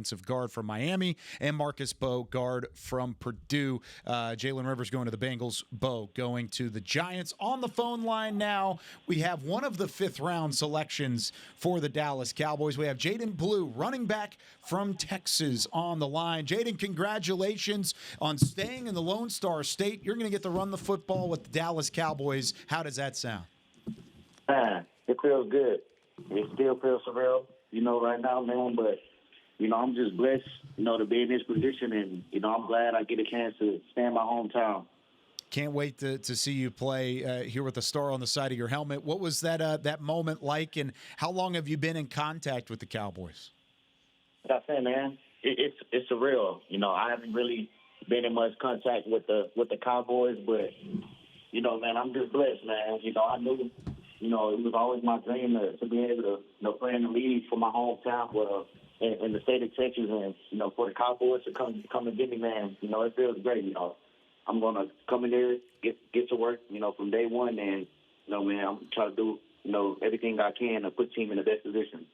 defensive guard from Miami, and Marcus Bowe, guard from Purdue. Jalen Rivers going to the Bengals, Bowe going to the Giants. On the phone line now, we have one of the fifth-round selections for the Dallas Cowboys. We have Jaydon Blue, running back from Texas, on the line. Jaden, congratulations on staying in the Lone Star State. You're going to get to run the football with the Dallas Cowboys. How does that sound? It feels good. It still feels surreal, right now, man. But, I'm just blessed, to be in this position. And, I'm glad I get a chance to stay in my hometown. Can't wait to see you play here with the star on the side of your helmet. What was that moment like, and how long have you been in contact with the Cowboys? Like I said, man, it's surreal. I haven't really been in much contact with the Cowboys, but, man, I'm just blessed, man. I knew, it was always my dream to be able to play in the league for my hometown, in the state of Texas, and, for the Cowboys to come and get me, man, it feels great, I'm going to come in there, get to work, from day one, and, man, I'm trying to do, everything I can to put the team in the best position.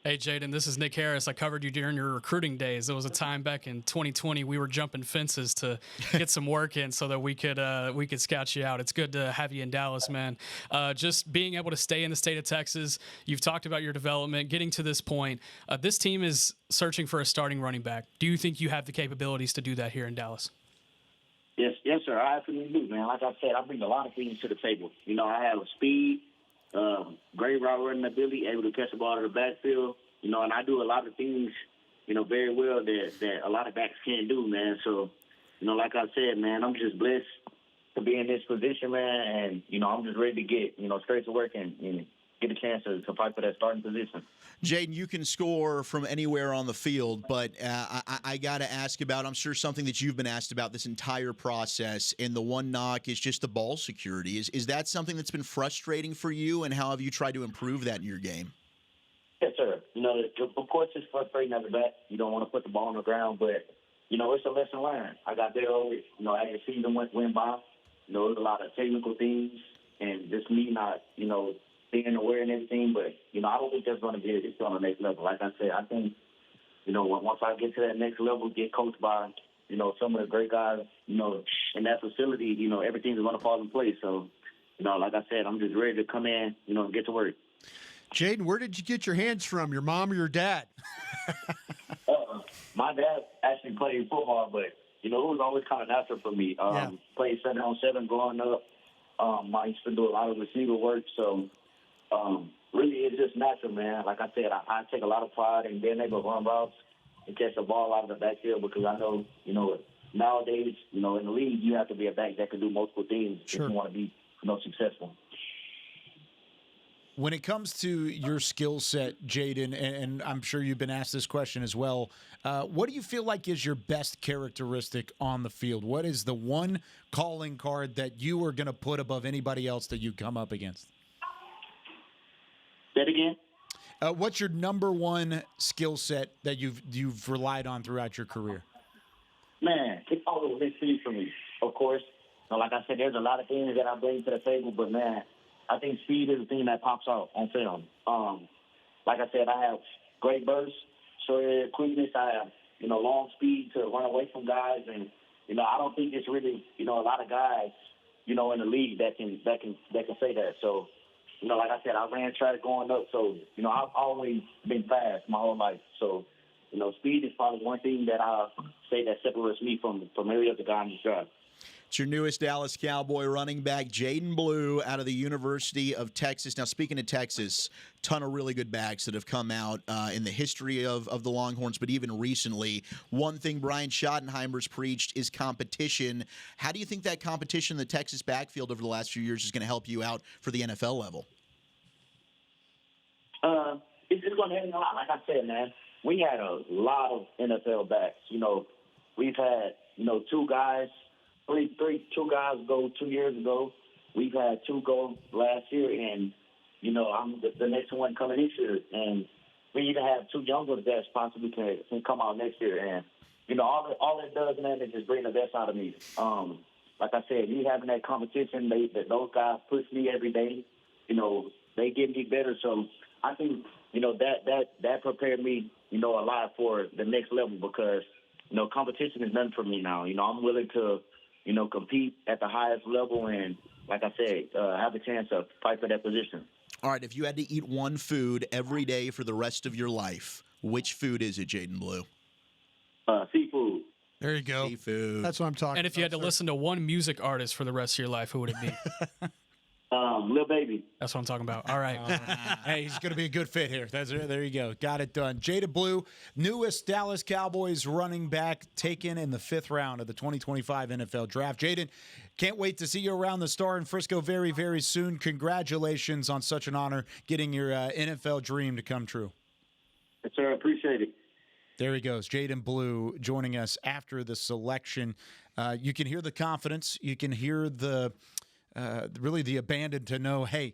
Hey, Jaden, this is Nick Harris. I covered you during your recruiting days. There was a time back in 2020 we were jumping fences to get some work in so that we could scout you out. It's good to have you in Dallas, man. Just being able to stay in the state of Texas. You've talked about your development, getting to this point. This team is searching for a starting running back. Do you think you have the capabilities to do that here in Dallas? Yes, sir. I absolutely do, man. Like I said, I bring a lot of things to the table. I have speed, great route running ability, able to catch the ball in the backfield, and I do a lot of things, very well that a lot of backs can't do, man. So, like I said, man, I'm just blessed to be in this position, man, and, I'm just ready to get, straight to work and get a chance to fight for that starting position. Jaden, you can score from anywhere on the field, but I got to ask about, I'm sure something that you've been asked about this entire process, and the one knock is just the ball security. Is that something that's been frustrating for you, and how have you tried to improve that in your game? Yes, sir. Of course it's frustrating as a back. You don't want to put the ball on the ground, but, it's a lesson learned. I got there early, as the season went by. There's a lot of technical things, and just me not, being aware and everything, but, I don't think that's going to get it on the next level. Like I said, I think, once I get to that next level, get coached by, some of the great guys, in that facility, everything's going to fall in place. So, like I said, I'm just ready to come in, and get to work. Jaden, where did you get your hands from, your mom or your dad? My dad actually played football, but, it was always kind of natural for me. Played 7-on-7 growing up. I used to do a lot of receiver work, so really it's just natural, man. Like I said, I take a lot of pride in being able to run routes and catch the ball out of the backfield because I know, nowadays, in the league, you have to be a back that can do multiple things if you want to be, successful. When it comes to your skill set, Jaden, and I'm sure you've been asked this question as well, what do you feel like is your best characteristic on the field? What is the one calling card that you are going to put above anybody else that you come up against? Say it again? What's your number one skill set that you've relied on throughout your career? Man, it's always been speed for me, of course. Like I said, there's a lot of things that I bring to the table, but, man, I think speed is the thing that pops out on film. Like I said, I have great bursts, short area quickness. I have, long speed to run away from guys. And, I don't think it's really, a lot of guys, in the league that can say that. So, like I said, I ran track going up. So, I've always been fast my whole life. So, speed is probably one thing that I say that separates me from every other guy in this draft. It's your newest Dallas Cowboy running back, Jaydon Blue, out of the University of Texas. Now, speaking of Texas, ton of really good backs that have come out in the history of the Longhorns, but even recently. One thing Brian Schottenheimer's preached is competition. How do you think that competition in the Texas backfield over the last few years is going to help you out for the NFL level? It's going to help me a lot. Like I said, man, we had a lot of NFL backs. We've had, two guys go 2 years ago. We've had two go last year, and, I'm the next one coming this year. And we even have two younger that possibly can come out next year. And, all it does, man, is just bring the best out of me. Like I said, you having that competition, those guys push me every day. They get me better. So I think, that prepared me, a lot for the next level because, competition is nothing for me now. I'm willing to, compete at the highest level and, like I said, have a chance to fight for that position. All right, if you had to eat one food every day for the rest of your life, which food is it, Jaden Blue? Seafood. There you go. Seafood. That's what I'm talking And if you had to about, sir. listen to one music artist for the rest of your life, who would it be? Lil Baby. That's what I'm talking about. All right. Hey, he's going to be a good fit here. There you go. Got it done. Jaydon Blue, newest Dallas Cowboys running back, taken in the 5th round of the 2025 NFL Draft. Jaden, can't wait to see you around the Star in Frisco very, very soon. Congratulations on such an honor getting your NFL dream to come true. Yes, sir. I appreciate it. There he goes, Jaydon Blue joining us after the selection. You can hear the confidence. You can hear the really the abandon to know, hey,